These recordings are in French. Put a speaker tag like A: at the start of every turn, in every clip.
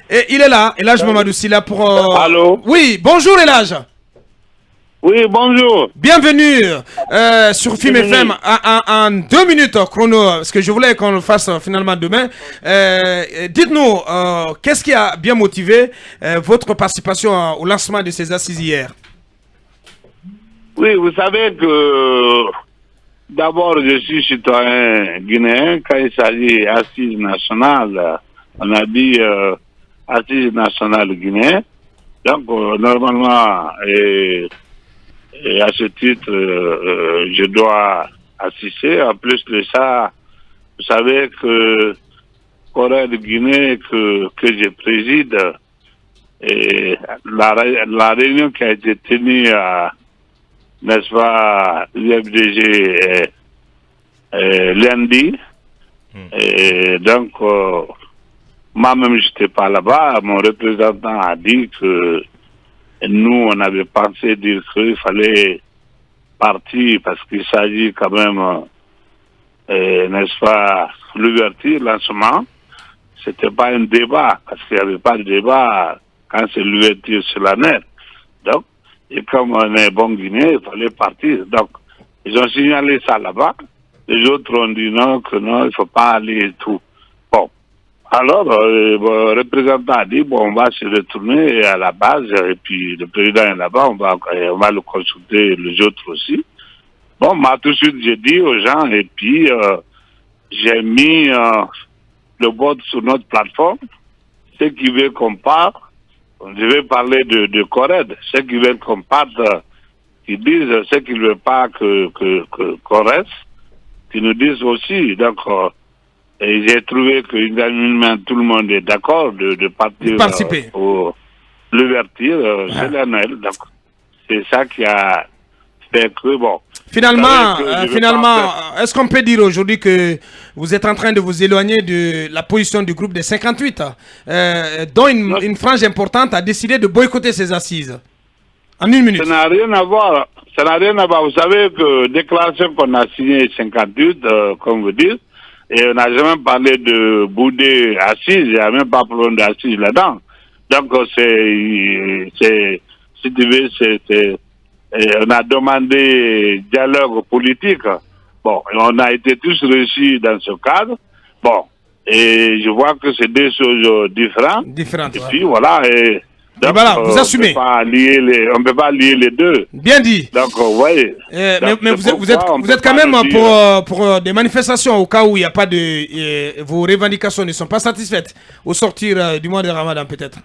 A: Et il est là, Elhaj Mamadou Sylla pour...
B: Allô?
A: Oui, bonjour Elhaj.
B: Oui, bonjour.
A: Bienvenue sur FIM
B: Bienvenue.
A: FM en 2 minutes chrono, parce que je voulais qu'on le fasse finalement demain. Dites-nous, qu'est-ce qui a bien motivé votre participation au lancement de ces assises hier?
B: Oui, vous savez que d'abord, je suis citoyen guinéen. Quand il s'agit d'assises nationales, on a dit assises nationales guinéennes. Donc, normalement, et à ce titre, je dois assister. En plus de ça, vous savez que Corée de Guinée que je préside, et la réunion qui a été tenue à, n'est-ce pas, l'UFDG lundi. Et donc, moi-même, je n'étais pas là-bas. Mon représentant a dit que nous, on avait pensé dire qu'il fallait partir parce qu'il s'agit quand même, n'est-ce pas, l'ouverture, lancement. C'était pas un débat, parce qu'il n'y avait pas de débat quand c'est l'ouverture sur la net. Donc, et comme on est bon Guinée, il fallait partir. Donc, ils ont signalé ça là-bas. Les autres ont dit non, que non, il ne faut pas aller et tout. Bon. Alors, le représentant a dit, bon, on va se retourner à la base, et puis le président est là-bas, on va le consulter, les autres aussi. Bon, moi, tout de suite, j'ai dit aux gens, et puis, j'ai mis le vote sur notre plateforme. Ceux qui veulent qu'on parte, je vais parler de Corée. Ceux qui veulent qu'on parte, qui disent, ceux qui ne veulent pas qu'on reste, qui nous disent aussi. Donc, et j'ai trouvé qu'unanimement tout le monde est d'accord de partir pour l'ouverture solennelle. Donc, c'est ça qui a fait que, bon.
A: Finalement, est-ce qu'on peut dire aujourd'hui que vous êtes en train de vous éloigner de la position du groupe des 58, dont une frange importante a décidé de boycotter ces assises? En 1 minute.
B: Ça n'a rien à voir. Ça n'a rien à voir. Vous savez que déclaration qu'on a signée 58, comme vous dites, et on n'a jamais parlé de bouder assises, il n'y a même pas parlé d'assises là-dedans. Donc, si tu veux, on a demandé dialogue politique. Bon, on a été tous réussis dans ce cadre. Bon, et je vois que c'est deux choses différentes. Et puis voilà. Donc,
A: voilà, vous assumez.
B: On ne peut pas lier les deux.
A: Bien dit.
B: Donc, oui.
A: Mais vous êtes quand même pour des manifestations au cas où il n'y a pas de... vos revendications ne sont pas satisfaites au sortir du mois de Ramadan peut-être.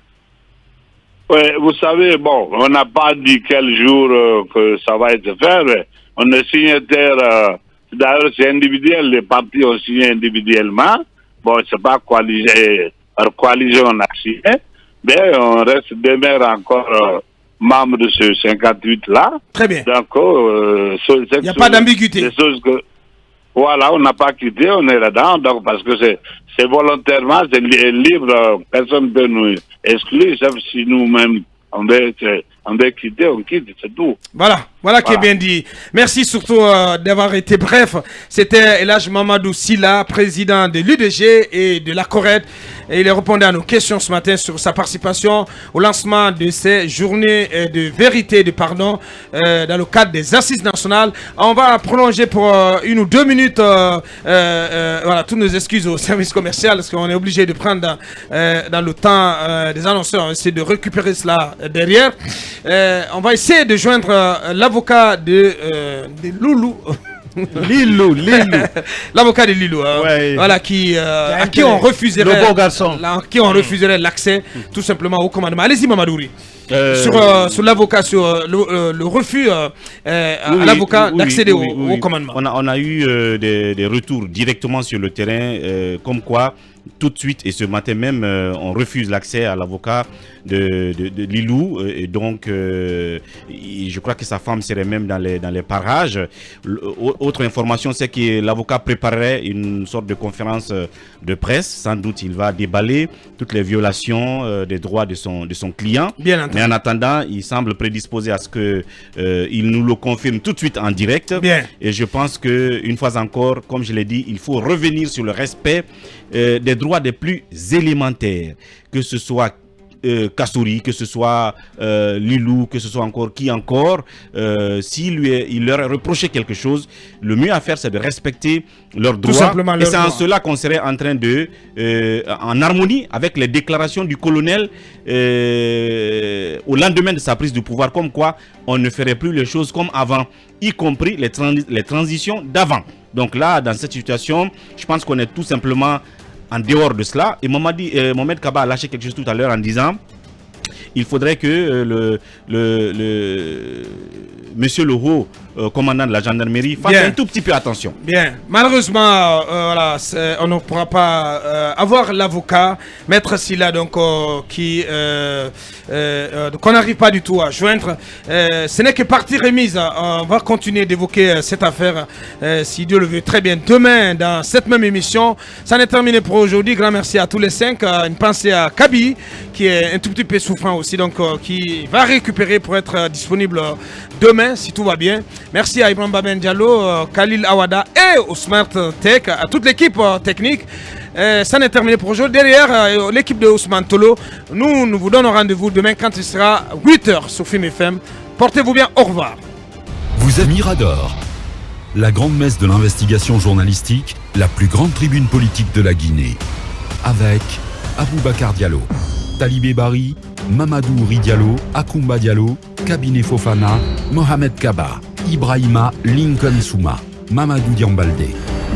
B: Oui, vous savez, bon, on n'a pas dit quel jour que ça va être fait, mais on est signataire, d'ailleurs c'est individuel, les partis ont signé individuellement. Bon, c'est pas coalisé, par coalition on a signé, mais on reste demeure encore membre de ce 58-là.
A: Très bien.
B: Donc,
A: il n'y a pas d'ambiguïté.
B: Voilà, on n'a pas quitté, on est là-dedans, donc parce que c'est volontairement, c'est libre, personne ne peut nous exclure, sauf si nous-mêmes on veut quitter, on quitte, c'est tout.
A: Voilà qui est bien dit. Merci surtout d'avoir été bref. C'était Elhaj Mamadou Sylla, président de l'UDG et de la Corée. Et il répondait à nos questions ce matin sur sa participation au lancement de ces journées de vérité et de pardon dans le cadre des assises nationales. On va prolonger pour 1 ou 2 minutes. Voilà, toutes nos excuses au service commercial parce qu'on est obligé de prendre dans le temps des annonceurs. On va essayer de récupérer cela derrière. On va essayer de joindre l'avocat de Loulou.
C: Lilou.
A: L'avocat de Lilou, voilà, à qui on refuserait,
C: le beau garçon,
A: qui on refuserait l'accès tout simplement au commandement. Allez-y, Mamadouri. Sur l'avocat, sur le refus à l'avocat d'accéder au commandement.
C: On a eu des retours directement sur le terrain, comme quoi tout de suite et ce matin même, on refuse l'accès à l'avocat de Lilou, et donc je crois que sa femme serait même dans les parages. Autre information, c'est que l'avocat préparerait une sorte de conférence de presse. Sans doute, il va déballer toutes les violations des droits de son client.
A: Bien entendu.
C: Mais en attendant, il semble prédisposé à ce que il nous le confirme tout de suite en direct.
A: Bien.
C: Et je pense que une fois encore, comme je l'ai dit, il faut revenir sur le respect des les droits les plus élémentaires, que ce soit Kassouri, que ce soit Lilou, que ce soit encore qui encore, il leur reprochait quelque chose, le mieux à faire c'est de respecter leurs droits. Et c'est en cela qu'on serait en train de, en harmonie avec les déclarations du colonel au lendemain de sa prise de pouvoir, comme quoi on ne ferait plus les choses comme avant, y compris les transitions d'avant. Donc là, dans cette situation, je pense qu'on est tout simplement en dehors de cela. Et Mohamed Kaba a lâché quelque chose tout à l'heure en disant il faudrait que monsieur le haut commandant de la gendarmerie fasse un tout petit peu attention.
A: Bien, malheureusement, voilà, on ne pourra pas avoir l'avocat, Maître Silla, donc qu'on n'arrive pas du tout à joindre. Ce n'est que partie remise. On va continuer d'évoquer cette affaire, si Dieu le veut, très bien. Demain, dans cette même émission, ça n'est terminé pour aujourd'hui. Grand merci à tous les 5. Une pensée à Kaby, qui est un tout petit peu souffrant aussi, donc qui va récupérer pour être disponible demain, si tout va bien. Merci à Ibrahim Baben Diallo, Khalil Awada et au Smart Tech, à toute l'équipe technique. Ça n'est terminé pour aujourd'hui. Derrière l'équipe de Ousmane Tolo, nous vous donnons rendez-vous demain quand il sera 8h sur Film FM. Portez-vous bien, au revoir.
D: Vous êtes Mirador, la grande messe de l'investigation journalistique, la plus grande tribune politique de la Guinée. Avec Aboubacar Diallo, Talibé Bari, Mamadou Ouri Diallo, Akoumba Diallo, Kabinet Fofana, Mohamed Kaba, Ibrahima Lincoln Souma, Mamadou Diambaldé.